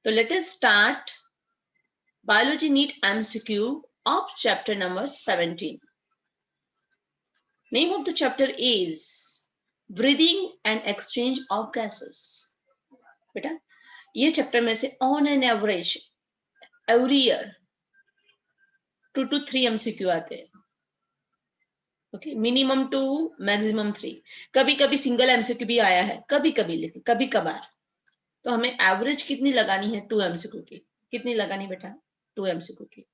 तो let us start biology NEET MCQ of chapter number 17. Name of the chapter is breathing and exchange of gases. बेटा ये chapter में से on an average every year 2 to 3 MCQ आते हैं. Okay, minimum 2 maximum 3. कभी कभी single MCQ भी आया है, कभी कभी, लेकिन कभी कभार. तो हमें एवरेज कितनी लगानी है? 2 एमसीक्यू की. कितनी लगानी बेटा? 2 एमसीक्यू की.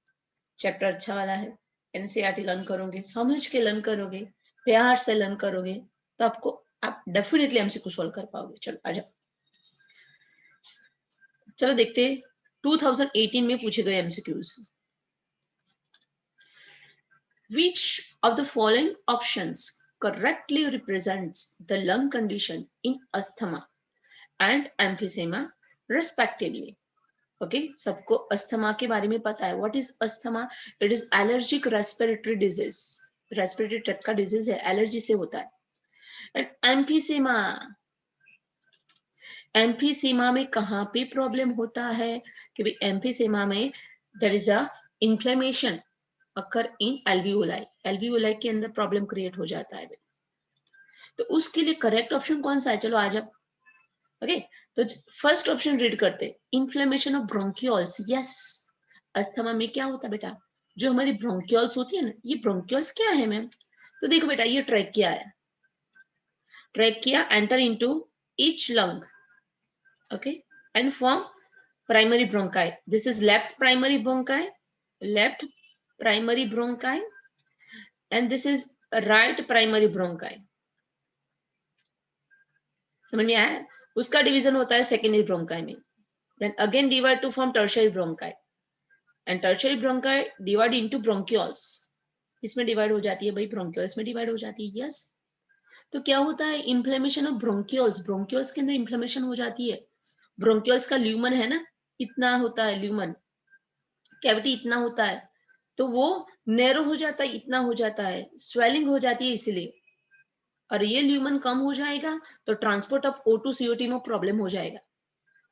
चैप्टर अच्छा वाला है, एनसीईआरटी लर्न करोगे, समझ के लर्न करोगे, प्यार से लर्न करोगे, तो आपको आप डेफिनेटली एमसीक्यू सॉल्व कर पाओगे. चलो आजा, चलो देखते 2018 में पूछे गए MCQs. Which of the following options correctly represents the lung condition in asthma and emphysema respectively? Okay, सबको अस्थमा के बारे में पता है. What is asthma? It is allergic respiratory disease. Respiratory tract का डिजीज है, एलर्जी से होता है. एंड एम्फीसेमा, एम्फीसेमा में कहाँ पे प्रॉब्लम होता है? कि भाई एम्फीसेमा में there is a inflammation occur in alveoli. Alveoli के अंदर प्रॉब्लम क्रिएट हो जाता है. तो उसके लिए करेक्ट ऑप्शन कौन सा है? चलो आ जाओ. ओके, तो फर्स्ट ऑप्शन रीड करते, inflammation of bronchioles. Yes, asthma में क्या होता है बेटा? जो हमारी ब्रोंकियोल्स होती है ना, ये ब्रोंकियोल्स क्या है मैम? तो देखो बेटा, ये ट्रैकिया है. Trachea enter into each lung, okay, and form primary bronchi. This is left primary bronchi, left primary bronchi, and this is right primary bronchi. समझ में आया? उसका डिवीजन होता है सेकेंडरी ब्रोंकाई में. Then again divide to form tertiary bronchi, and tertiary bronchi divide into bronchioles. इसमें divide हो जाती है भाई, ब्रोंकियोल्स में डिवाइड हो जाती है. यस, तो क्या होता है? Inflammation of bronchioles. ब्रोंकियोल्स के अंदर इन्फ्लेमेशन हो जाती है. ब्रोंकियोल्स का ल्यूमन है ना, इतना होता है ल्यूमन, कैविटी इतना होता है, तो वो नैरो हो जाता है, इतना हो जाता है, स्वेलिंग हो जाती है इसीलिए. और ये ल्यूमन कम हो जाएगा तो ट्रांसपोर्ट ऑफ O2 CO2 में प्रॉब्लम हो जाएगा,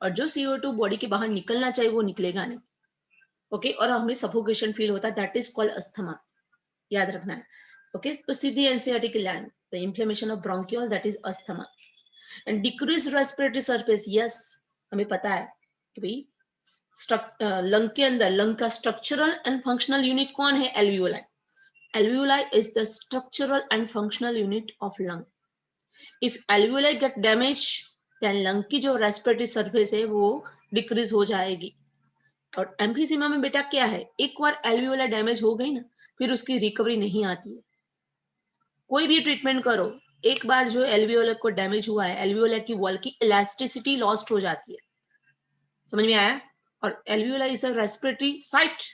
और जो CO2 बॉडी के बाहर निकलना चाहिए वो निकलेगा नहीं. ओके, और हमें सफोकेशन फील होता है. That is called asthma. याद रखना है. ओके, तो सीधी एनसीईआरटी की line, the inflammation of bronchiole, that is asthma. And decrease respiratory surface. Yes, हमें पता है कि भाई लंग के अंदर, लंग का स्ट्रक्चरल एंड फंक्शनल यूनिट कौन है? Alveoli. Alveoli is the structural and functional unit of lung. If alveoli get damaged, then lung की जो respiratory surface है वो decrease हो जाएगी. और एम्फीसीमा में बेटा क्या है? एक बार एल्वियोला डैमेज हो गई ना, फिर उसकी रिकवरी नहीं आती है. कोई भी ट्रीटमेंट करो, एक बार जो एल्वियोला को डैमेज हुआ है, एल्वियोला की वॉल की इलास्टिसिटी लॉस्ट हो जाती है. समझ में आया? और alveola is a respiratory site.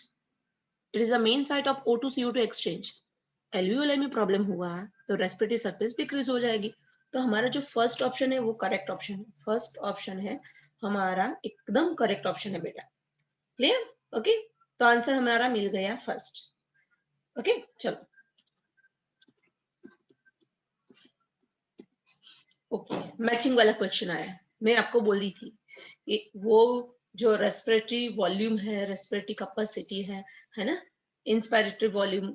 It is a main site of O2 CO2 exchange. Alveoli में प्रॉब्लम हुआ तो रेस्पिरेटरी सरफेस डिक्रीज हो जाएगी. तो हमारा जो फर्स्ट ऑप्शन है वो करेक्ट ऑप्शन है. फर्स्ट ऑप्शन है हमारा एकदम करेक्ट ऑप्शन है बेटा. क्लियर? ओके, तो आंसर हमारा मिल गया फर्स्ट. ओके, चलो. ओके, मैचिंग वाला क्वेश्चन आया. मैं आपको बोल दी थी वो जो रेस्पिरेटरी वॉल्यूम है, रेस्पिरेटरी कैपेसिटी है ना, इंस्पायरेटरी वॉल्यूम,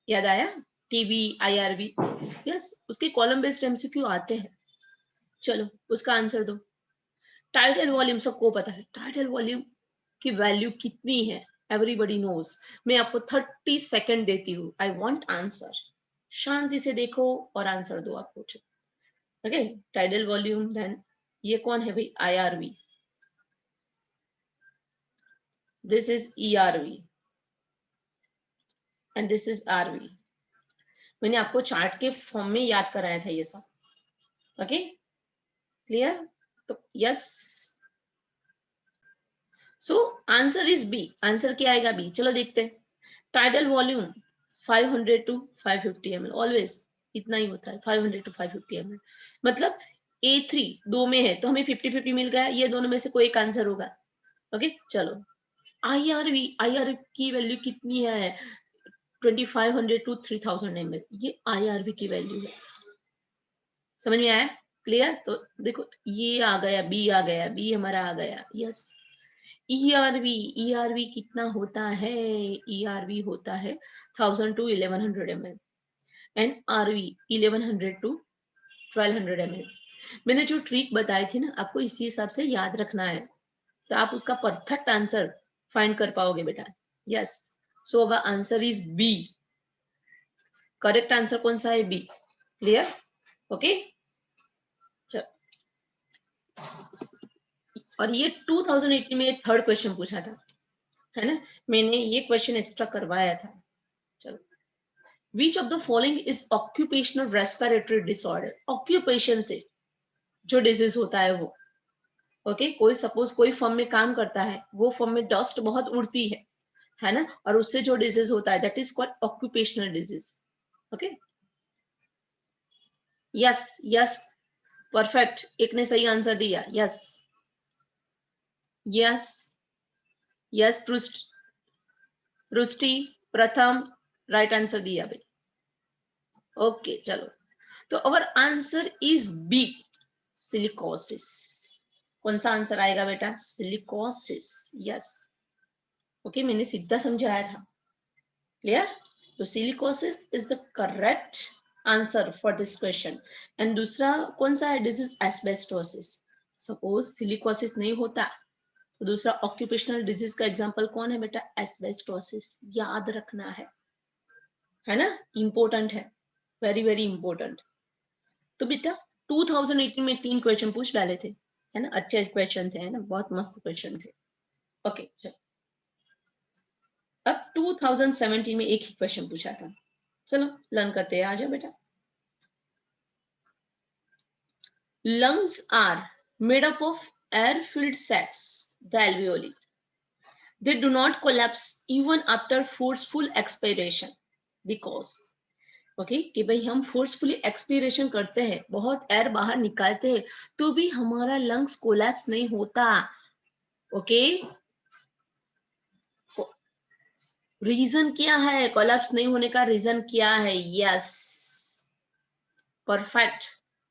याद आया? TV, IRV. यस, उसके कॉलम बेस्ड एमसीक्यू आते हैं. चलो उसका आंसर दो. टाइडल वॉल्यूम सबको पता है. टाइडल वॉल्यूम की वैल्यू कितनी है? Everybody knows. मैं आपको 30 सेकंड देती हूँ. I want answer. शांति से देखो और आंसर दो. आप पूछो. Okay, tidal volume. देन ये कौन है भाई? IRV. This is ERV and this is RV. मैंने आपको चार्ट के फॉर्म में याद कराया था ये सब. Okay, clear? तो yes, so answer is B. Answer क्या आएगा? बी. चलो देखते हैं. Tidal volume 500 to 550 ml. Always इतना ही होता है, 500 to 550 ml. मतलब A3 दो में है तो हमें 50-50 मिल गया. ये दोनों में से कोई एक आंसर होगा. ओके, चलो. IRV की वैल्यू कितनी है? 2500 to 3000 ml. ये IRV की वैल्यू है. समझ में आया? क्लियर? तो देखो ये आ गया, बी आ गया, बी हमारा आ गया. यस, ERV कितना होता है? ERV होता है 1000 to 1100 ml and RV 1100 to 1200 ml। मैंने जो ट्रिक बताई थी ना, आपको इसी हिसाब से याद रखना है, तो आप उसका परफेक्ट आंसर फाइंड कर पाओगे बेटा। Yes, so our answer is B. Correct answer कौन सा है? बी। क्लियर? ओके। और ये 2018 में एक थर्ड क्वेश्चन पूछा था, है ना, मैंने ये क्वेश्चन एक्स्ट्रा करवाया था। चलो, which of the following is occupational respiratory disorder? Occupation से जो डिजीज होता है वो, ओके कोई सपोज कोई फर्म में काम करता है, वो फर्म में डस्ट बहुत उड़ती है ना, और उससे जो डिजीज होता है that is called occupational disease. Okay, yes yes, perfect, एक ने सही आंसर दिया। यस यस यस, रुष्टि प्रथम राइट आंसर दिया भाई। ओके चलो, तो our answer is B, silicosis. कौन सा आंसर आएगा बेटा? सिलिकोसिस। यस, ओके, मैंने सीधा समझाया था। क्लियर? तो silicosis is the correct answer for this question. And दूसरा कौन सा है? Disease asbestosis. सपोज सिलिकोसिस नहीं होता तो दूसरा ऑक्यूपेशनल डिजीज का एग्जांपल कौन है बेटा? एस्बेस्टोसिस। याद रखना है ना, इंपॉर्टेंट है, वेरी वेरी इंपॉर्टेंट। तो बेटा 2018 में 3 क्वेश्चन पूछ डाले थे, है ना, अच्छे क्वेश्चन थे, है ना, बहुत मस्त क्वेश्चन थे। ओके चलो, अब 2017 में एक ही क्वेश्चन पूछा था, चलो लर्न करते हैं। आ जाओ बेटा। lungs are made up of air filled sacs, the alveoli. They do not collapse even after forceful expiration because, okay कि भाई हम फोर्सफुली एक्सपीरेशन करते हैं, बहुत एयर बाहर निकालते हैं, तो भी हमारा लंग्स कोलैप्स नहीं होता। ओके, रीजन क्या है कोलैप्स नहीं होने का? रीजन क्या है? यस, परफेक्ट,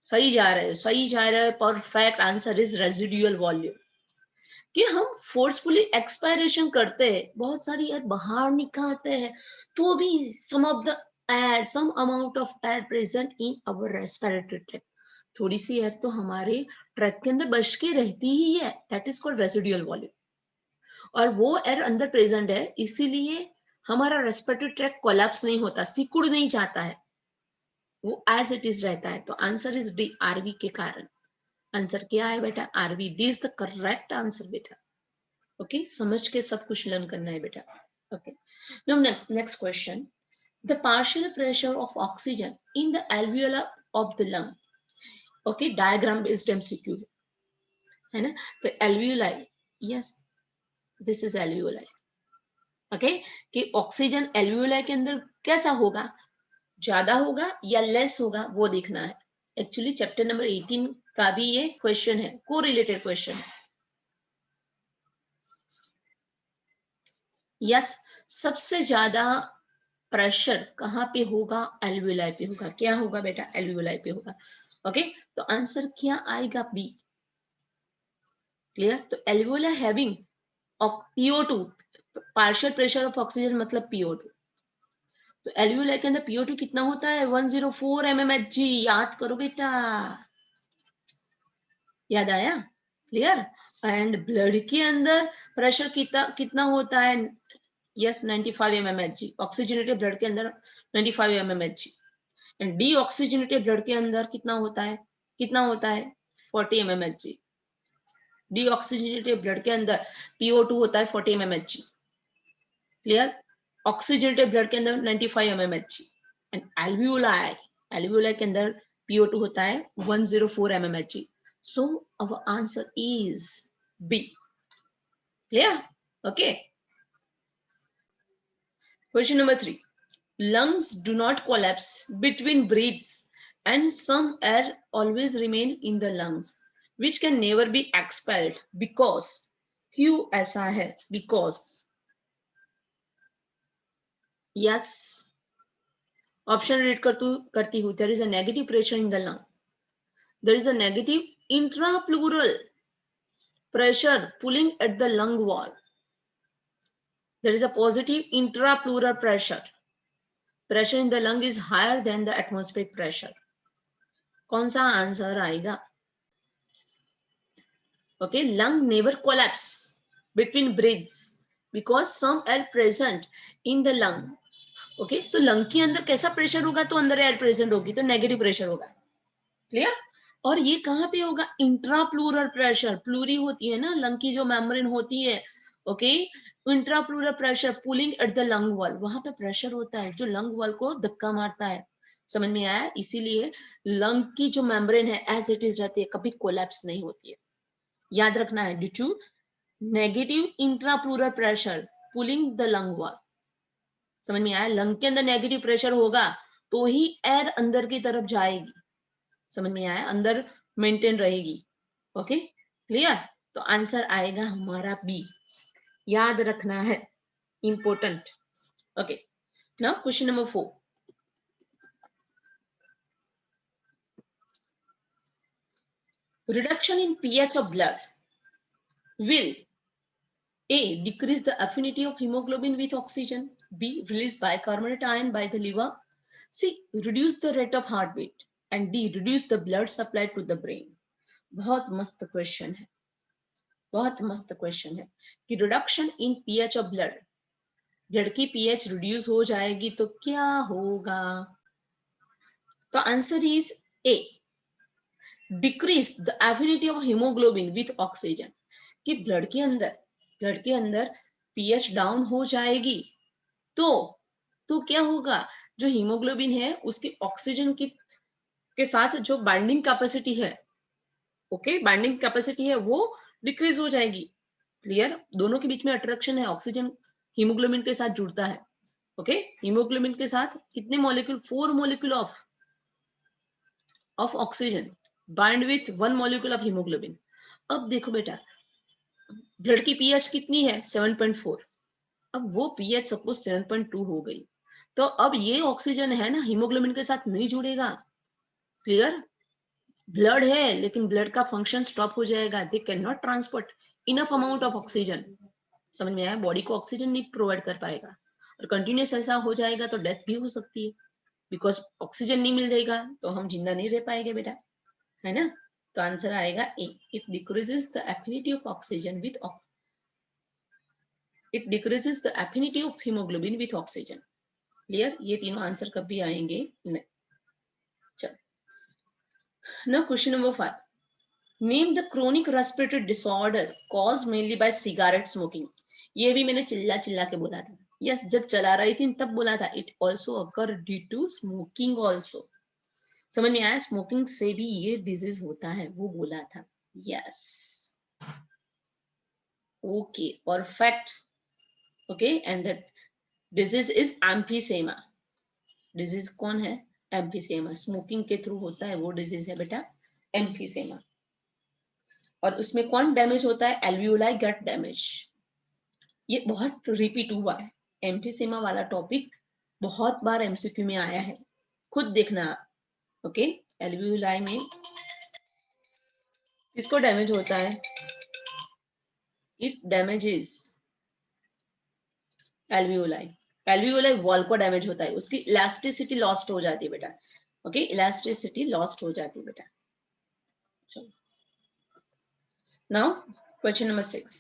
सही जा रहे हो, सही जा रहे हो, perfect answer is residual volume. कि हम फोर्सफुली एक्सपायरेशन करते हैं, बहुत सारी एयर बाहर निकालते हैं, तो भी some of the air, some amount of air present in our respiratory tract, थोड़ी सी एयर तो हमारे ट्रैक के अंदर बच के रहती ही है, that is called residual volume. और वो एयर अंदर प्रेजेंट है, इसीलिए हमारा रेस्पिरेटरी ट्रैक कोलैप्स नहीं होता, सिकुड़ नहीं जाता है, वो एज इट इज रहता है। तो आंसर इज डी, आरवी के कारण। आंसर क्या है बेटा? RV. D is the correct answer बेटा। ओके, समझ के सब कुछ लर्न करना है बेटा। Okay, now next question, the partial pressure of oxygen in the alveola of the lung. Okay, diagram based MCQ है ना, तो alveoli, yes this is alveoli. Okay, कि ऑक्सीजन एल्वियोलाई के अंदर कैसा होगा, ज्यादा होगा या लेस होगा, वो देखना है। एक्चुअली चैप्टर नंबर 18 का भी ये क्वेश्चन है, को रिलेटेड क्वेश्चन है। यस, सबसे ज्यादा प्रेशर कहाँ पे होगा? एल्वियोलाई पे होगा। क्या होगा बेटा? एल्वियोलाई पे होगा। ओके, तो आंसर क्या आएगा? बी। क्लियर? तो alveoli having PO2, partial pressure of oxygen मतलब PO2। तो एल्वियोलाई के अंदर PO2 कितना होता है? 104 mmHg। याद करो बेटा, याद आया? क्लियर? एंड ब्लड के अंदर प्रेशर कितना होता है? Yes 95 mmHg। ऑक्सीजनेटेड ब्लड के अंदर 95 mmHg। एंड डीऑक्सीजनेटेड ब्लड के अंदर कितना होता है? कितना होता है? 40 mmHg। डीऑक्सीजनेटेड ब्लड के अंदर PO2 होता है 40 mmHg। क्लियर? ऑक्सीजनेटेड ब्लड के अंदर 95 mmHg। एंड एल्वियोलाई, एल्वियोलाई के अंदर PO2 होता है 104 mmHg। So our answer is B. Clear? Okay, question number 3, lungs do not collapse between breaths and some air always remain in the lungs which can never be expelled because, क्यों ऐसा है? because, yes, option read करती हूँ। there is a negative pressure in the lung, there is a negative intrapleural pressure pulling at the lung wall. There is a positive intrapleural pressure. Pressure in the lung is higher than the atmospheric pressure. कौन सा answer आएगा? Okay, lung never collapse between breaths because some air present in the lung. Okay, तो lung के अंदर कैसा pressure होगा? तो अंदर एयर प्रेजेंट होगी तो नेगेटिव प्रेशर होगा. क्लियर? और ये कहाँ पे होगा? इंट्राप्लूरल प्रेशर. प्लूरी होती है ना लंग की जो मेम्ब्रेन होती है. Okay, intrapleural pressure pulling at the lung wall, वहां पे प्रेशर होता है जो लंग वॉल को धक्का मारता है. समझ में आया? इसीलिए लंग की जो मेम्ब्रेन है एज इट इज रहती है, कभी कोलैप्स नहीं होती है. याद रखना है, due to negative intrapleural pressure pulling the lung wall. समझ में आया? लंग के अंदर नेगेटिव प्रेशर होगा तो ही एयर अंदर की तरफ जाएगी. समझ में आया? अंदर मेंटेन रहेगी. Okay, clear? तो आंसर आएगा हमारा बी. याद रखना है, important. Okay, now question number 4. Reduction in pH of blood will A. Decrease the affinity of hemoglobin with oxygen. B. Release bicarbonate ion by the liver. C. Reduce the rate of heartbeat. And D. Reduce the blood supply to the brain. बहुत मस्त question है, बहुत मस्त question है कि reduction in pH of blood, blood की pH reduce हो जाएगी तो क्या होगा? तो answer is A. Decrease the affinity of haemoglobin with oxygen. कि ब्लड के अंदर पीएच डाउन हो जाएगी तो क्या होगा? जो हीमोग्लोबिन है उसकी ऑक्सीजन के साथ जो बाइंडिंग कैपेसिटी है, ओके, बाइंडिंग कैपेसिटी है वो डिक्रीज हो जाएगी. क्लियर? दोनों के बीच में अट्रैक्शन है, ऑक्सीजन हीमोग्लोबिन के साथ जुड़ता है. ओके, हीमोग्लोबिन के साथ कितने molecule? 4 molecule of oxygen bind with 1 molecule of haemoglobin. अब देखो बेटा, ब्लड की पीएच कितनी है? 7.4. अब वो पीएच सपोज 7.2 हो गई तो अब ये ऑक्सीजन है ना हीमोग्लोबिन के साथ नहीं जुड़ेगा. क्लियर? ब्लड है लेकिन ब्लड का फंक्शन स्टॉप हो जाएगा. They can not transport enough amount of oxygen. समझ में आया? बॉडी को ऑक्सीजन नहीं प्रोवाइड कर पाएगा और कंटिन्यूस ऐसा हो जाएगा तो डेथ भी हो सकती है. बिकॉज ऑक्सीजन नहीं मिल जाएगा तो हम जिंदा नहीं रह पाएंगे बेटा, है ना? तो आंसर आएगा A. It decreases the affinity of oxygen with it decreases the affinity of haemoglobin with oxygen. Clear? ये तीनों आंसर कभी आएंगे नहीं. चलो, now question number 5. Name the chronic respiratory disorder caused mainly by cigarette smoking. ये भी मैंने चिल्ला के बोला था. यस, जब चला रही थी तब बोला था. It also occur due to smoking also. समझ में आया? स्मोकिंग से भी ये डिजीज होता है, वो बोला था. Yes, okay, perfect. Okay, and that disease is emphysema. Disease कौन है? एम्फीसेमा. स्मोकिंग के थ्रू होता है वो डिजीज है बेटा, एम्फीसेमा. और उसमें कौन डैमेज होता है? एल्वियोलाई गट डैमेज. ये बहुत रिपीट हुआ है, एम्फीसेमा वाला टॉपिक बहुत बार एमसीक्यू में आया है, खुद देखना. ओके, एल्वियोलाई में किसको डैमेज होता है? It damages alveoli. Alveoli wall को डैमेज होता है, उसकी इलास्टिसिटी लॉस्ट हो जाती है बेटा. ओके, इलास्टिसिटी लॉस्ट हो जाती है बेटा. चलो, now question number 6.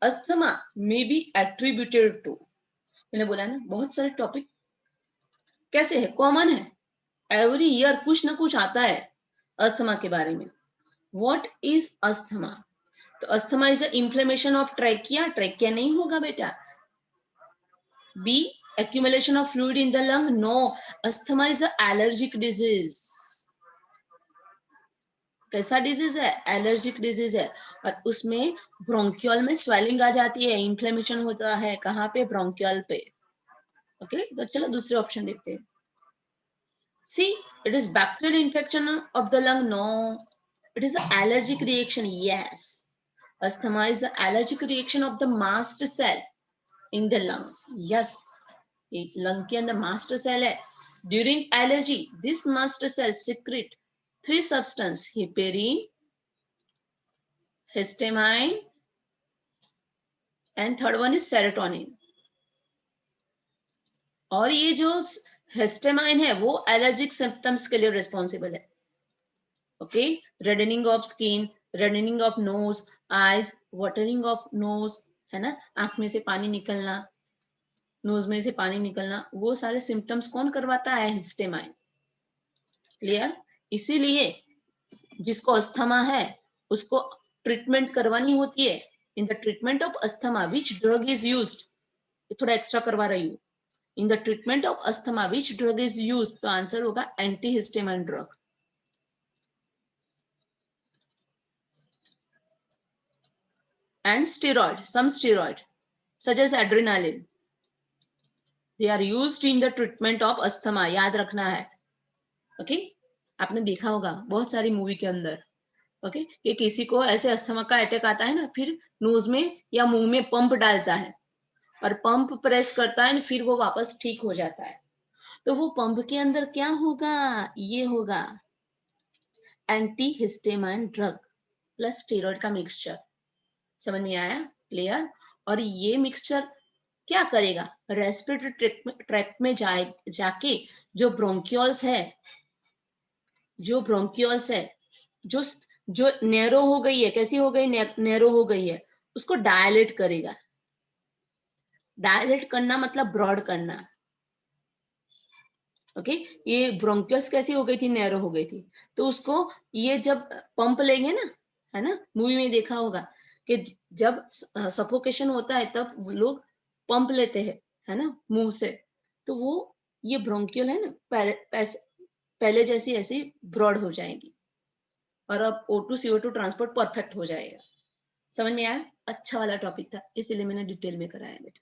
Asthma may be attributed to. मैंने बोला ना बहुत सारे टॉपिक कैसे है, कॉमन है. एवरी ईयर कुछ ना कुछ आता है अस्थमा के बारे में. What is asthma? तो asthma is inflammation of trachea. Trachea नहीं होगा बेटा. B, accumulation of fluid in the lung. No, asthma is the allergic disease. कैसा डिजीज है? एलर्जिक डिजीज है. और उसमें ब्रोंकियल में स्वेलिंग आ जाती है, इन्फ्लेमेशन होता है. कहाँ पे? ब्रोंकियल पे. ओके, तो चलो दूसरे ऑप्शन देखते हैं. C, it is bacterial infection of the lung. No, it is allergic reaction. Yes, asthma is the allergic reaction of the mast cell in the lung. Yes, lung के अंदर mast cell है. During allergy this mast cell secrete 3 substance, heparin, histamine and third one is serotonin. और ये जो histamine है वो allergic symptoms के लिए रिस्पॉन्सिबल है। Okay, reddening of skin, reddening of nose, eyes, watering of nose, है ना, आंख में से पानी निकलना, नोज में से पानी निकलना, वो सारे सिम्टम्स कौन करवाता है? हिस्टेमाइन। क्लियर? इसीलिए जिसको अस्थमा है उसको ट्रीटमेंट करवानी होती है। In the treatment of asthma which drug is used, थोड़ा एक्स्ट्रा करवा रही हूँ। In the treatment of asthma which drug is used, तो आंसर होगा antihistamine drug. And steroid, some steroid such as adrenaline, they are used in the treatment of asthma। याद रखना है। Okay, आपने देखा होगा बहुत सारी मूवी के अंदर, ओके, कि किसी को ऐसे अस्थमा का अटैक आता है ना, फिर नोज में या मुंह में पंप डालता है और पंप प्रेस करता है, फिर वो वापस ठीक हो जाता है। तो वो पंप के अंदर क्या होगा? ये होगा एंटीहिस्टामाइन ड्रग प्लस स्टेरॉइड का मिक्सचर। समझ में आया? क्लियर? और ये मिक्सचर क्या करेगा? रेस्पिरेटरी ट्रैक्ट में जाके जो ब्रोंकियोल्स है, जो ब्रोंकियोल्स है, जो जो नैरो हो गई है, कैसी हो गई? नैरो हो गई है, उसको डायलेट करेगा। डायलेट करना मतलब ब्रॉड करना। ओके, ये ब्रोंकियल्स कैसी हो गई थी? नैरो हो गई थी। तो उसको ये जब पंप लेंगे ना, है ना, मूवी में देखा होगा कि जब सफोकेशन होता है तब लोग पंप लेते हैं, है ना, मुंह से। तो वो ये ब्रोंकियल है ना, पहले जैसी ऐसी ब्रॉड हो जाएगी और अब O2 CO2 ट्रांसपोर्ट परफेक्ट हो जाएगा। समझ में आया? अच्छा वाला टॉपिक था, इसीलिए मैंने डिटेल में कराया बेटा।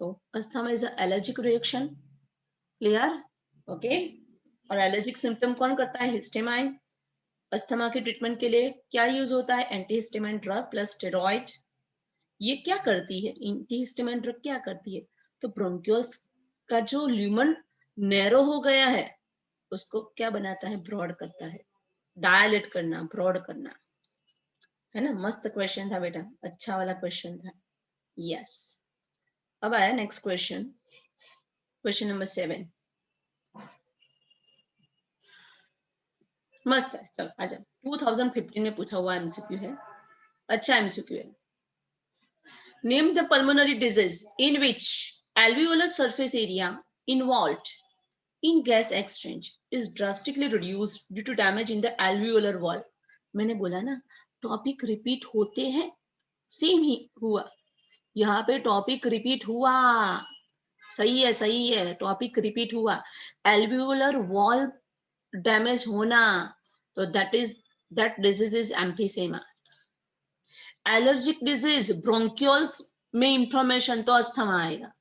तो asthma is allergic reaction. Clear? Okay, और एलर्जिक सिम्टम कौन करता है? हिस्टेमाइन। अस्थमा के ट्रीटमेंट के लिए क्या यूज होता है? Antihistamine drug plus steroid. ये क्या करती है? एंटीहिस्टामाइन ड्रग क्या करती है? तो ब्रोंकियोल्स का जो ल्यूमन नैरो हो गया है उसको क्या बनाता है? ब्रॉड करता है। डायलेट करना, ब्रॉड करना, है ना। मस्त क्वेश्चन था बेटा, अच्छा वाला क्वेश्चन था। यस, अब आया नेक्स्ट क्वेश्चन, क्वेश्चन नंबर 7। मस्त है, चलो आ जाओ। 2015 में पूछा हुआ एमसीक्यू है, अच्छा एमसीक्यू है। Name the pulmonary disease in which alveolar surface area involved in gas exchange is drastically reduced due to damage in the alveolar wall। मैंने बोला ना टॉपिक रिपीट होते हैं, सेम ही हुआ यहाँ पे, टॉपिक रिपीट हुआ। सही है, सही है, टॉपिक रिपीट हुआ। एल्वियोलर वॉल डैमेज होना, तो that disease is emphysema. Allergic disease, bronchioles में इंफ्लेमेशन, तो अस्थमा आएगा।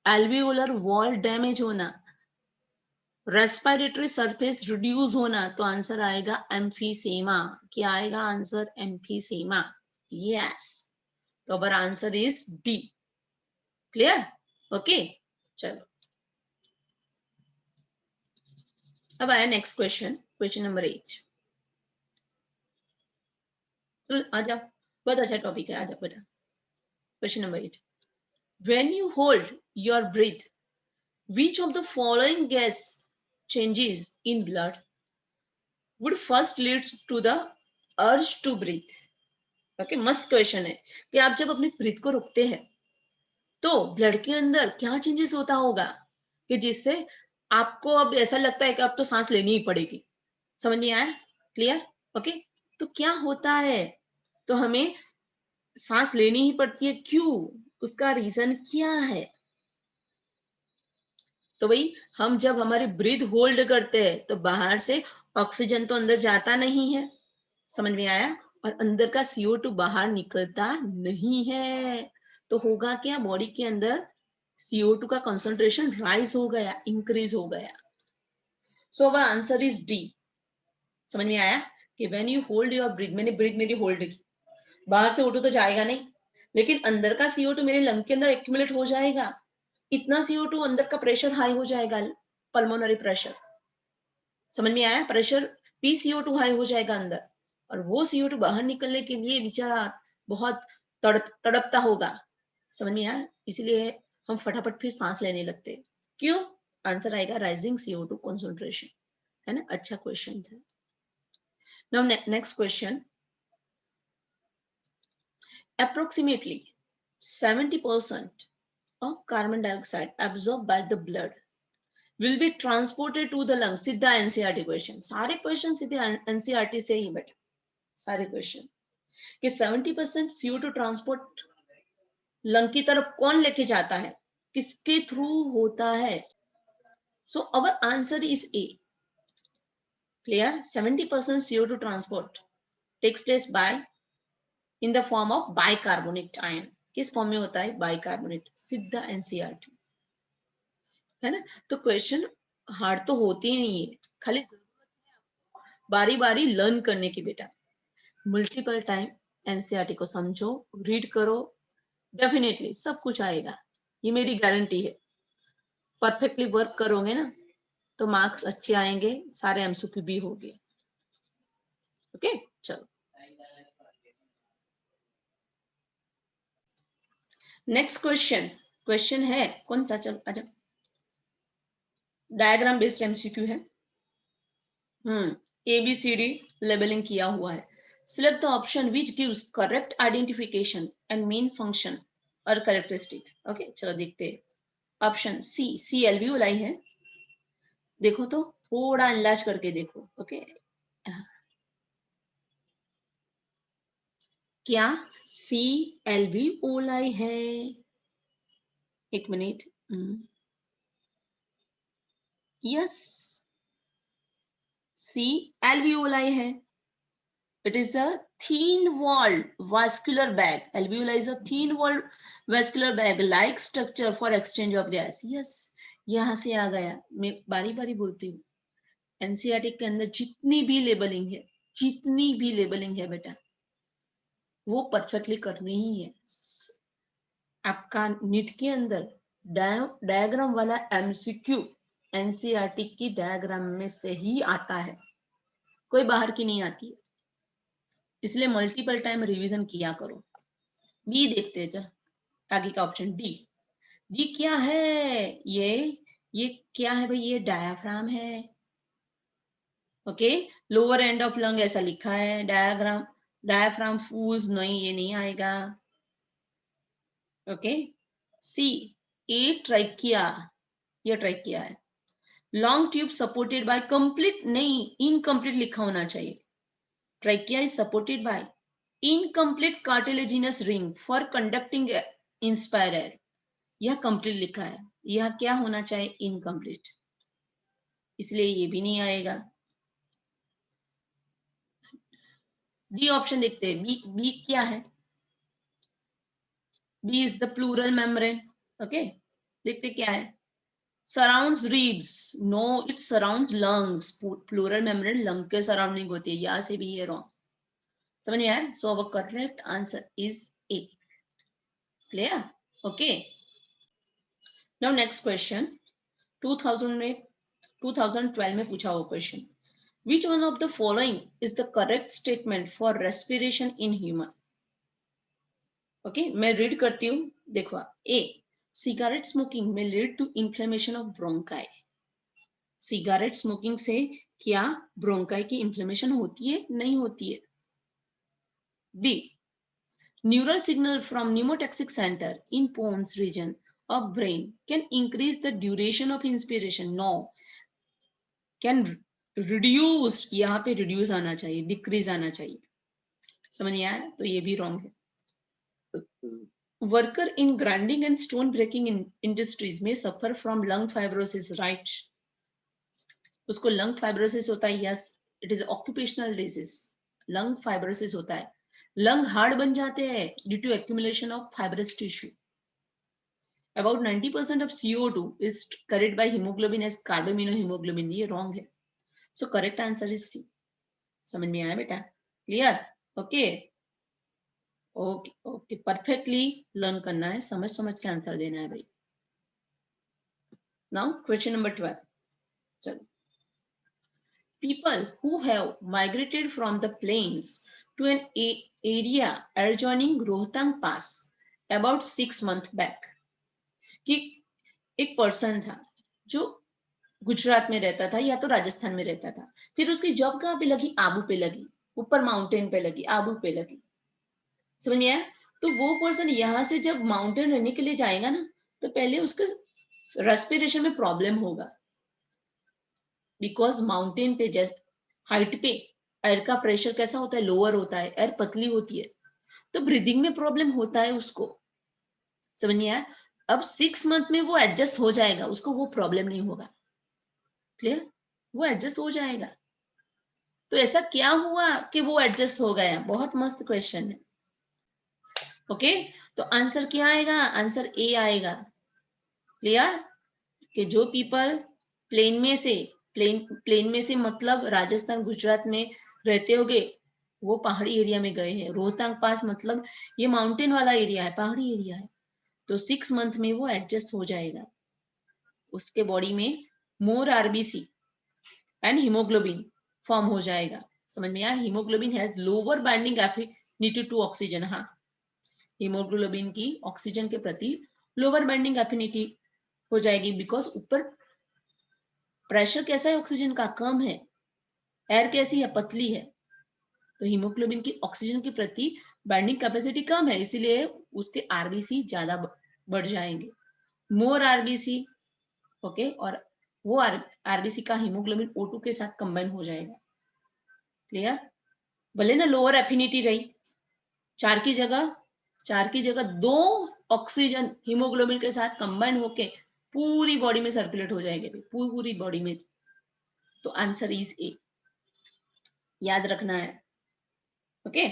एल्वियोलर वॉल डैमेज होना, रेस्पिरेटरी सरफेस रिड्यूस होना, तो आंसर आएगा एम्फीसेमा। क्या आएगा आंसर? एम्फीसेमा। यस, तो अबर answer is D. Clear? Okay, चलो अब आया नेक्स्ट क्वेश्चन, क्वेश्चन नंबर 8। तो आ जाओ, बहुत अच्छा टॉपिक है, आ जाओ बेटा। Question number 8, when you hold your breathe which of the following gas changes in blood would first lead to the urge to breathe? Okay, मस्त क्वेश्चन है कि आप जब अपनी ब्रीथ को रोकते हैं तो ब्लड के अंदर क्या चेंजेस होता होगा कि जिससे आपको अब ऐसा लगता है कि अब तो सांस लेनी ही पड़ेगी। समझ में आया? क्लियर? ओके, तो क्या होता है? तो हमें सांस लेनी ही पड़ती है, क्यों? उसका रीजन क्या है? तो भाई हम जब हमारी ब्रीथ होल्ड करते हैं तो बाहर से ऑक्सीजन तो अंदर जाता नहीं है, समझ में आया, और अंदर का CO2 बाहर निकलता नहीं है। तो होगा क्या? बॉडी के अंदर CO2 का कंसंट्रेशन राइज हो गया, इंक्रीज हो गया। सो व आंसर इज डी। समझ में आया कि when you hold your breathe, मैंने ब्रीथ मेरी होल्ड की, बाहर से O2 तो जाएगा नहीं, लेकिन अंदर का CO2 मेरे लंग के अंदर एक्यूमुलेट हो जाएगा। इतना CO2 अंदर का प्रेशर हाई हो जाएगा, पल्मोनरी प्रेशर। समझ में आया? प्रेशर PCO2 हाई हो जाएगा अंदर, और वो CO2 बाहर निकलने के लिए बेचारा बहुत तड़पता होगा। समझ में आया? इसलिए हम फटाफट फिर सांस लेने लगते हैं। क्यों? आंसर आएगा राइजिंग CO2 कॉन्सेंट्रेशन। है ना? अच्छा क्वेश्चन था। Now next question, approximately 70% of carbon dioxide absorbed by the blood will be transported to the lungs. सीधा NCERT क्वेश्चन, सारे क्वेश्चन सीधे NCERT से ही बेटा, सारे क्वेश्चन कि 70% CO2 ट्रांसपोर्ट लंग की तरफ कौन लेके जाता है, किसके थ्रू होता है? So our answer is A. Clear? 70% CO2 transport takes place by in the form of bicarbonate ion. किस फॉर्म में होता है? बाइकार्बोनेट। सीधा NCERT, है ना? तो क्वेश्चन हार्ड तो होते ही नहीं है, खाली बारी बारी लर्न करने की बेटा। मल्टीपल टाइम NCERT को समझो, रीड करो, डेफिनेटली सब कुछ आएगा, ये मेरी गारंटी है। परफेक्टली वर्क करोगे ना तो मार्क्स अच्छे आएंगे, सारे MCQ भी होंगे। ओके, चलो नेक्स्ट क्वेश्चन। क्वेश्चन है कौन सा? चलो अच्छा, डायग्राम बेस्ड MCQ है। ABCD लेबलिंग किया हुआ है। Select the option which gives correct identification and main function और कैरेक्टरिस्टिक। ओके, चलो देखते हैं। ऑप्शन सी, alveoli है। देखो तो थोड़ा अंदाज करके देखो। ओके, क्या alveoli है? एक मिनट। यस, alveoli है। It is a thin-walled vascular bag. Alveoli is a thin-walled vascular bag-like structure for exchange of gas. Yes, यहाँ से आ गया। मैं बारी बारी बोलती हूँ, NCERT के अंदर जितनी भी लेबलिंग है बेटा, वो परफेक्टली करनी ही है। आपका नीट के अंदर डायग्राम वाला MCQ NCERT की डायग्राम में से ही आता है, कोई बाहर की नहीं आती है। इसलिए मल्टीपल टाइम रिवीजन किया करो। बी देखते हैं, चल आगे का ऑप्शन डी क्या है? ये क्या है भाई? ये डायाफ्राम है। Okay, lower end of lung ऐसा लिखा है। डायाफ्राम फूल्स, नहीं ये नहीं आएगा। ओके, सी ए ट्रैकिया, ये ट्रैकिया है। Long tube supported by, complete नहीं, इनकम्प्लीट लिखा होना चाहिए। Trachea is supported by incomplete cartilaginous ring for conducting inspire air. यह कंप्लीट लिखा है, यह क्या होना चाहिए? इनकम्प्लीट, इसलिए ये भी नहीं आएगा। डी ऑप्शन देखते हैं। बी क्या है? B is the pleural membrane. Okay, देखते क्या है। Surrounds reads, no it surrounds lungs. Pleural membrane lung के सराउंडिंग होती है, यहां से भी ये रॉन्ग। समझ में आया? So our correct answer is A. Clear? Okay, now next question 2012 में पूछा हुआ question. Which one of the following is the correct statement for respiration in human? Okay, मैं रीड करती हूँ, देखो। A, cigarette smoking may lead to inflammation of bronchi. Cigarette smoking से क्या bronchi की इन्फ्लेमेशन होती है? नहीं होती है। B, neural signal from pneumotaxic centre in pons region of brain can increase the duration of inspiration. No, can reduce, यहाँ पे reduce आना चाहिए, decrease आना चाहिए। समझ में आया? तो ये भी रॉन्ग है। Worker in grinding and stone breaking industries may suffer from lung fibrosis, right? उसको lung fibrosis होता है। Yes, it is occupational disease. lung fibrosis होता है, lung hard बन जाते हैं due to accumulation of fibrous tissue. About 90% of CO2 is carried by hemoglobin as carbaminohemoglobin. ये wrong है। So correct answer is C. समझ में आया बेटा? Clear? Okay. Okay okay, perfectly learn करना है, समझ समझ के आंसर देना है भाई। नाउ क्वेश्चन नंबर 12, चलो people who have migrated from the plains to an area adjoining Rohtang Pass about 6 months back. कि एक पर्सन था जो गुजरात में रहता था या तो राजस्थान में रहता था, फिर उसकी जॉब कहाँ पे लगी? आबू पे लगी, ऊपर माउंटेन पे लगी, आबू पे लगी। समझ में आया? तो वो पर्सन यहाँ से जब माउंटेन रहने के लिए जाएगा ना, तो पहले उसके रेस्पिरेशन में प्रॉब्लम होगा, बिकॉज माउंटेन पे जैसे हाइट पे एयर का प्रेशर कैसा होता है? लोअर होता है, एयर पतली होती है, तो ब्रीदिंग में प्रॉब्लम होता है उसको। समझ में आया? अब 6 मंथ में वो एडजस्ट हो जाएगा, उसको वो प्रॉब्लम नहीं होगा। क्लियर? वो एडजस्ट हो जाएगा। तो ऐसा क्या हुआ कि वो एडजस्ट हो गया? बहुत मस्त क्वेश्चन है। ओके, तो आंसर क्या आएगा? आंसर ए आएगा। क्लियर? कि जो पीपल प्लेन में से मतलब राजस्थान गुजरात में रहते होगे, वो पहाड़ी एरिया में गए हैं। रोहतांग पास मतलब ये माउंटेन वाला एरिया है, पहाड़ी एरिया है, तो 6 मंथ में वो एडजस्ट हो जाएगा। उसके बॉडी में more RBC and haemoglobin form हो जाएगा। समझ में आया? Haemoglobin has lower binding affinity to oxygen. हाँ, हीमोग्लोबिन की ऑक्सीजन के प्रति लोअर बाइंडिंग एफिनिटी हो जाएगी, बिकॉज ऊपर प्रेशर कैसा है? ऑक्सीजन का कम है, एयर कैसी है? पतली है, तो हीमोग्लोबिन की ऑक्सीजन के प्रति बाइंडिंग कैपेसिटी कम है, इसीलिए उसके आरबीसी ज्यादा बढ़ जाएंगे, मोर आरबीसी। ओके, और वो आरबीसी का हीमोग्लोबिन O2 के साथ कंबाइन हो जाएगा। क्लियर? भले ना लोअर एफिनिटी रही, चार की जगह 2 ऑक्सीजन हीमोग्लोबिन के साथ कंबाइन होके पूरी बॉडी में सर्कुलेट हो जाएंगे, पूरी बॉडी में। तो आंसर इज ए, याद रखना है। ओके,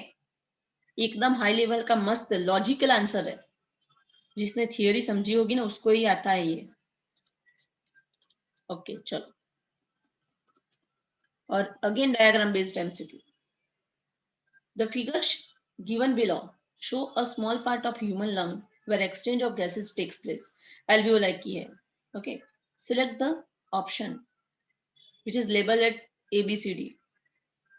एकदम हाई लेवल का मस्त लॉजिकल आंसर है, जिसने थियोरी समझी होगी ना उसको ही आता है ये। ओके, चलो, और again diagram based MCQ. The figures given below show a small part of human lung where exchange of gases takes place. Alveoli की है। Okay, select the option which is labeled at ABCD.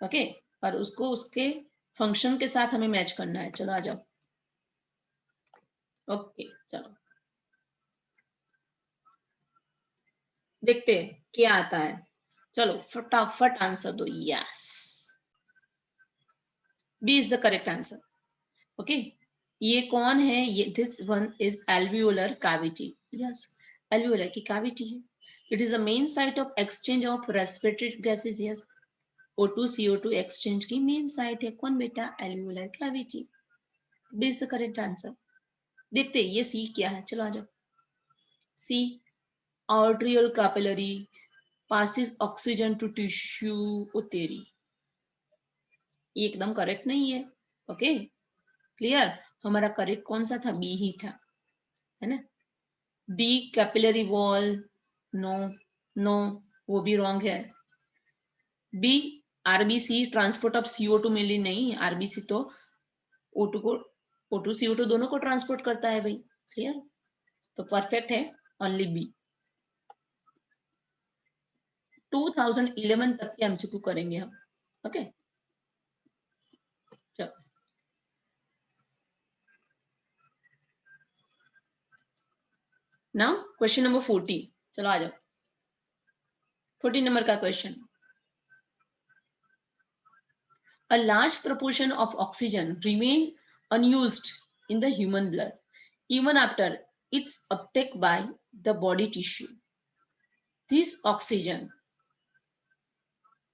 Okay, और उसको उसके function के साथ हमें match करना है। चलो आ जाओ। ओके, चलो देखते हैं क्या आता है। चलो फटाफट आंसर दो। Yes, B is the correct answer. Okay, ये कौन है? ये this one is alveolar cavity. Yes, alveolar की कैविटी है। It is the main site of exchange of respiratory gases. Yes, O2 CO2 exchange की मेन साइट है कौन बेटा? Alveolar cavity. B is the correct answer. देखते ये C क्या है। चलो आ जाओ। C, arterial capillary passes oxygen to tissue. ओ तेरी, ये एकदम करेक्ट नहीं है। Okay, clear? हमारा करेक्ट कौन सा था? बी ही था, है ना। D, capillary wall, no no, वो भी रॉन्ग है। B, RBC transport of CO2 मिली नहीं, आरबीसी तो O2 को O2 CO2 दोनों को ट्रांसपोर्ट करता है भाई। क्लियर? तो परफेक्ट है ओनली बी। 2011 तक के एमसीक्यू करेंगे हम। ओके, चलो नाउ क्वेश्चन नंबर 40। चलो आ जाओ। 40 नंबर का question. A large proportion of oxygen remain unused in the human blood even after its uptake by the body tissue. This oxygen,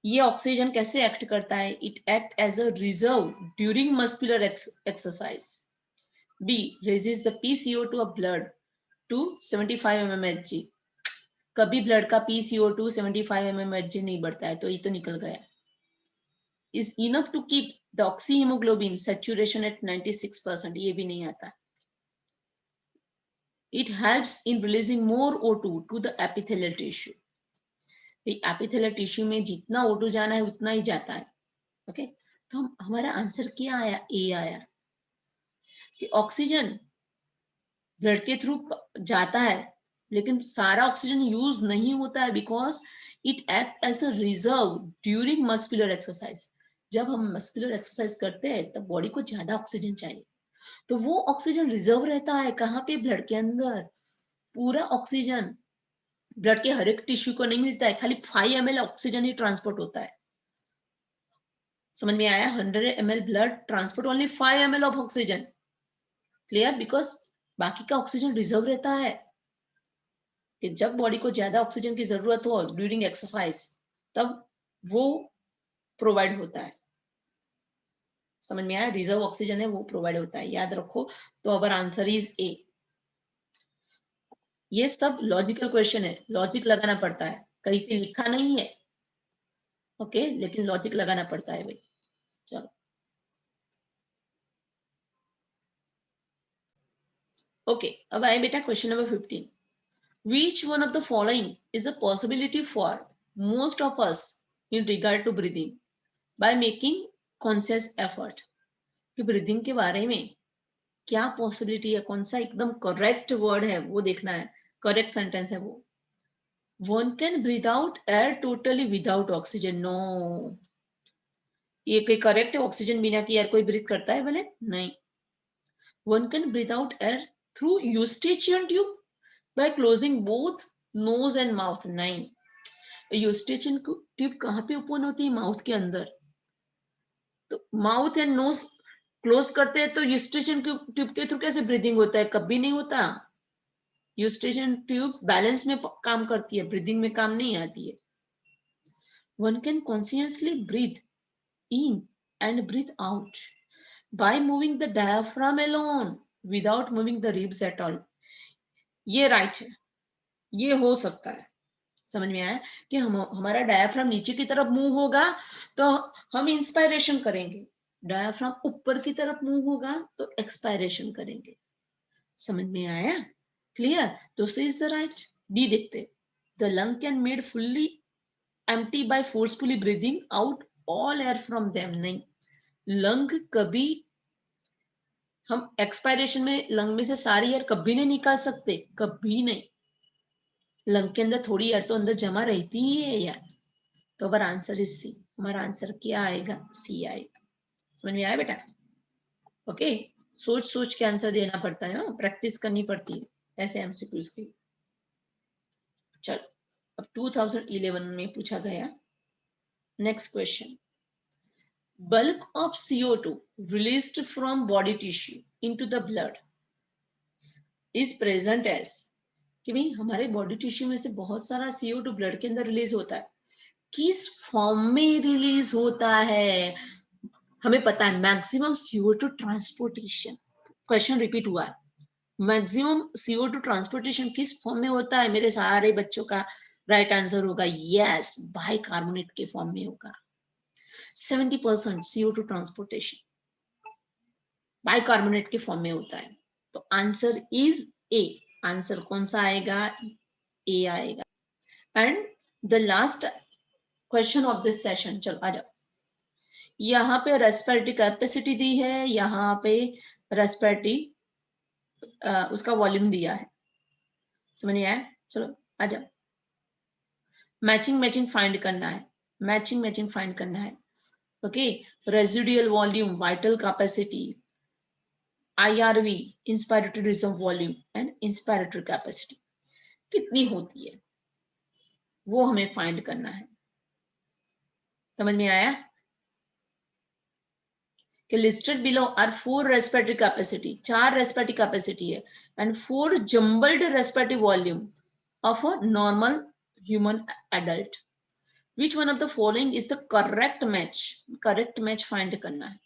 ये ऑक्सीजन कैसे एक्ट करता है? It act as a reserve during muscular exercise. B, raise the PCO2 of blood to 75 mmHg। कभी blood का PCO2 75 mmHg नहीं बढ़ता है, तो ये तो निकल गया। is enough to keep the oxyhemoglobin saturation at 96%, ये भी नहीं आता। It helps in releasing more O2 to the epithelial tissue। Epithelial tissue में जितना O2 जाना है उतना ही जाता है। ओके, तो हमारा आंसर क्या आया? ए आया कि ऑक्सीजन ब्लड के थ्रू जाता है, लेकिन सारा ऑक्सीजन यूज नहीं होता है, because it act as a reserve during muscular exercise. जब हम मस्कुलर एक्सरसाइज करते हैं तब बॉडी को ज्यादा ऑक्सीजन चाहिए, तो वो ऑक्सीजन रिजर्व रहता है कहाँ पे, ब्लड के अंदर। पूरा ऑक्सीजन ब्लड के हर एक टिश्यू को नहीं मिलता है, खाली 5 ml ऑक्सीजन ही ट्रांसपोर्ट होता है। समझ में आया? 100 ml blood transport only 5 ml of oxygen. Clear? Because बाकी का ऑक्सीजन रिजर्व रहता है कि जब बॉडी को ज्यादा ऑक्सीजन की जरूरत हो ड्यूरिंग एक्सरसाइज तब वो प्रोवाइड होता है। समझ में आया? रिजर्व ऑक्सीजन है वो प्रोवाइड होता है, याद रखो। तो अवर आंसर इज ए। ये सब लॉजिकल क्वेश्चन है, लॉजिक लगाना पड़ता है, कहीं पे लिखा नहीं है, ओके, लेकिन लॉजिक लगाना पड़ता है भाई। चलो ओके, अब आए बेटा question number 15। Which one of the following is a possibility for most of us in regard to breathing by making conscious effort? कि ब्रीदिंग के बारे में क्या पॉसिबिलिटी है, कौन सा एकदम करेक्ट वर्ड है वो देखना है, करेक्ट सेंटेंस है वो। One can breathe out air totally without oxygen. No, ये कोई करेक्ट है? ऑक्सीजन बिना की एयर कोई ब्रीथ करता है भले? नहीं। One can breathe out air through eustachian tube by closing both nose and mouth. नहीं, यूस्टेचियन ट्यूब कहाँ पे ओपन होती है? माउथ के अंदर। तो माउथ एंड नोज क्लोज करते हैं तो यूस्टेचियन ट्यूब के थ्रू कैसे ब्रीदिंग होता है? कभी नहीं होता। यूस्टेचियन ट्यूब बैलेंस में काम करती है, ब्रीदिंग में काम नहीं आती है। One can consciously breathe in and breathe out by moving the diaphragm alone without moving the ribs at all. ये राइट है, ये हो सकता है। समझ में आया कि हमारा डायाफ्राम नीचे की तरफ मूव होगा तो हम इंस्पायरेशन करेंगे, डायाफ्राम ऊपर की तरफ मूव होगा तो एक्सपायरेशन करेंगे। समझ में आया? क्लियर? तो C is the right. D देखते, the lung can made fully empty by forcefully breathing out all air from them. नहीं, लंग कभी हम एक्सपायरेशन में लंग में से सारी एयर कभी नहीं निकाल सकते, कभी नहीं। लंग के अंदर थोड़ी एयर तो अंदर जमा रहती ही है यार। तो अगर आंसर इज सी, हमारा आंसर क्या आएगा? सी आएगा। समझ में आया बेटा? ओके, सोच सोच के आंसर देना पड़ता है, प्रैक्टिस करनी पड़ती है ऐसे एमसीक्यूज की। चलो अब 2011 में पूछा गया next question. Bulk of CO2 released from body tissue into the blood is present as, कि भाई हमारे बॉडी टिश्यू में से बहुत सारा CO2 ब्लड के अंदर रिलीज होता है, किस फॉर्म में रिलीज होता है? हमें पता है maximum CO2 transportation. Question repeat हुआ है, मैक्सिमम CO2 ट्रांसपोर्टेशन किस फॉर्म में होता है? मेरे सारे बच्चों का राइट आंसर होगा यस, बाइकार्बोनेट के फॉर्म में होगा। 70% CO2 ट्रांसपोर्टेशन बाइकार्बोनेट के फॉर्म में होता है। तो आंसर इज ए। आंसर कौन सा आएगा? ए आएगा। And the last question of this session, चलो आ जाओ। यहाँ पे रेस्पिरेटरी कैपेसिटी दी है, यहाँ पे रेस्पिरेटरी उसका वॉल्यूम दिया है। समझ में आया? चलो आ जाओ। मैचिंग मैचिंग फाइंड करना है, मैचिंग मैचिंग फाइंड करना है। Okay, residual volume, vital capacity, IRV inspiratory reserve volume and inspiratory capacity कितनी होती है वो हमें फाइंड करना है। समझ में आया? कि listed below are 4 respiratory capacity, 4 respiratory capacity है and 4 jumbled respiratory volume of a normal human adult. Which one of the following is the correct match? Correct match find करना है,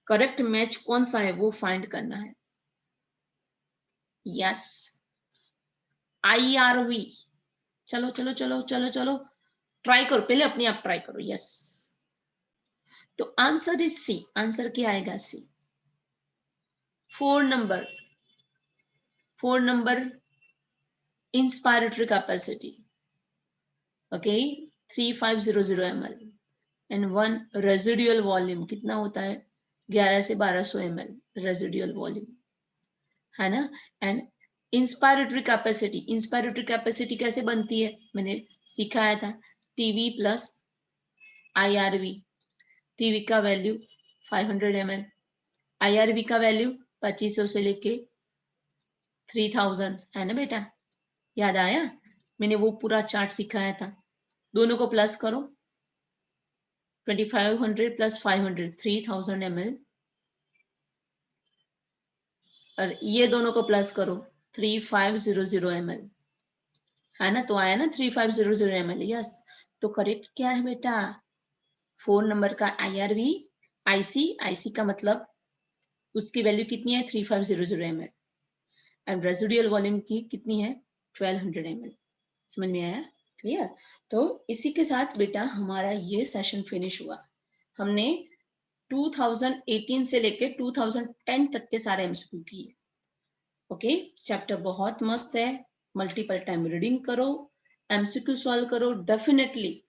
करेक्ट मैच कौन सा है वो फाइंड करना है। Yes, IRV। चलो चलो चलो चलो चलो ट्राई करो, पहले अपने आप ट्राई करो। यस, तो आंसर इज सी। आंसर क्या आएगा? सी। 4 number, 4 number inspiratory capacity, okay, 3500 ml and 1 residual volume कितना होता है? 11 से 1200 ml रेजिडुअल वॉल्यूम है ना। एंड इंस्पायरेटरी कैपेसिटी कैसे बनती है, मैंने सिखाया था, टीवी प्लस IRV। टीवी का वैल्यू 500 ml, IRV का वैल्यू 2500 से लेके 3000 है ना बेटा, याद आया? मैंने वो पूरा चार्ट सिखाया था। दोनों को प्लस करो, 2500 प्लस 500 3000 ml, और ये दोनों को प्लस करो 3500 ml, है ना? तो आया ना 3500 ml। यस, तो करेक्ट क्या है बेटा? 4 नंबर का IRV, IC का मतलब उसकी वैल्यू कितनी है 3500 ml, एंड रेसिडुअल वॉल्यूम की कितनी है 1200 ml। समझ में आया? क्लियर? तो इसी के साथ बेटा हमारा ये सेशन फिनिश हुआ। हमने 2018 से लेके 2010 तक के सारे एमसीक्यू किए। ओके, चैप्टर बहुत मस्त है, मल्टीपल टाइम रीडिंग करो, एमसीक्यू सॉल्व करो, डेफिनेटली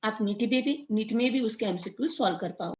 आप नीट में भी उसके एमसीक्यू सॉल्व कर पाओ।